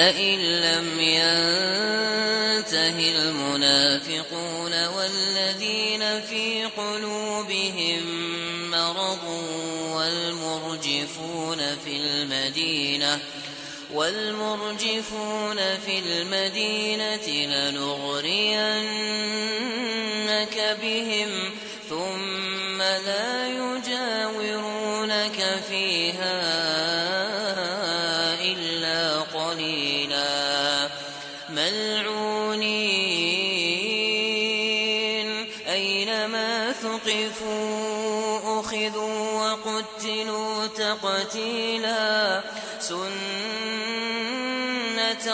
لئن لم ينته المنافقون والذين في قلوبهم مرض والمرجفون في المدينة لنغرينك بهم ثم لا يجاورونك فيها إلا قليلا ملعونين أينما ثقفوا أخذوا وقتلوا تقتيلا سنة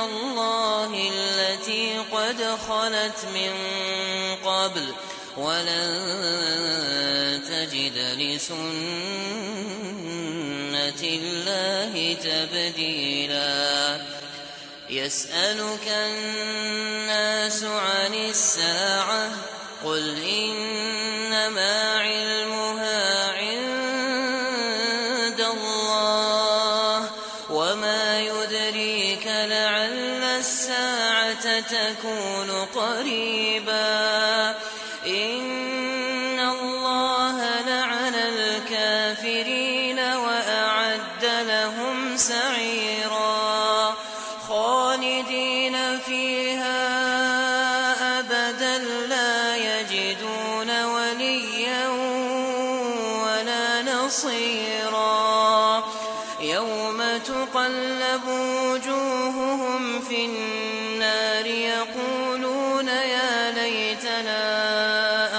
الله التي قد خلت من قبل ولن تجد لسنة الله تبديلا يسألك الناس عن الساعة قل إنما علمها عند الله وما يدريك لعل الساعة تكون قريبا إن الله لعن الكافرين وأعد لهم سعيرا خالدين فيها أبدا لا يجدون وليا ولا نصيرا يوم تقلب وجوههم في النار يقولون يا ليتنا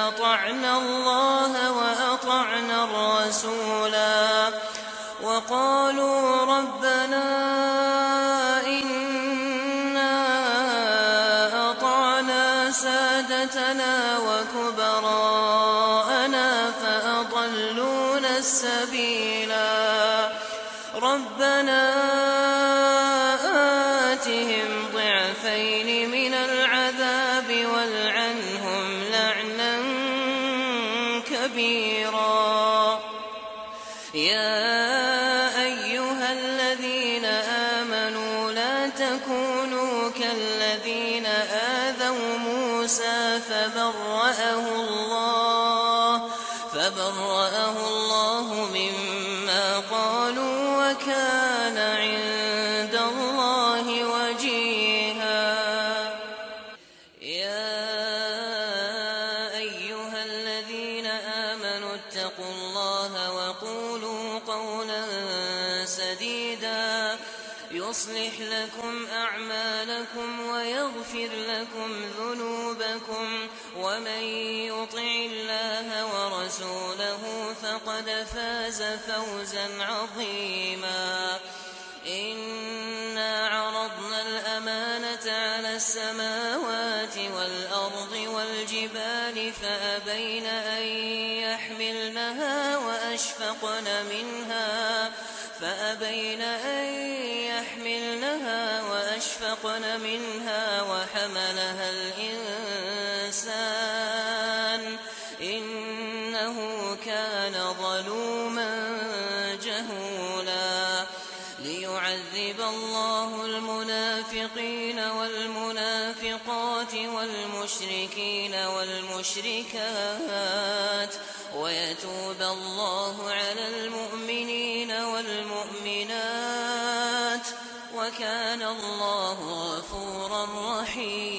أطعنا الله وأطعنا الرسولا وقالوا ربنا إنا أطعنا سادتنا وكبراءنا فأضلونا السبيلا ربنا آتهم ضعفين من العذاب والعنهم لعنا كبيرا يا أيها الذين آمنوا لا تكونوا كالذين آذوا موسى فبرأه الله مما قالوا وكان عند الله وجيها يا أيها الذين آمنوا اتقوا الله وقولوا قولا سديدا يصلح لكم أعمالكم ويغفر لكم ذنوبكم ومن يطع الله ورسوله فقد فاز فوزا عظيما إنا عرضنا الأمانة على السماوات والأرض والجبال فأبين أن يحملنها وأشفقن منها وحملها الإنسان إنه كان ظلوما جهولا ليعذب الله المنافقين والمنافقات والمشركين والمشركات ويتوب الله على المؤمنين والمؤمنات وكان الله غفورا رحيما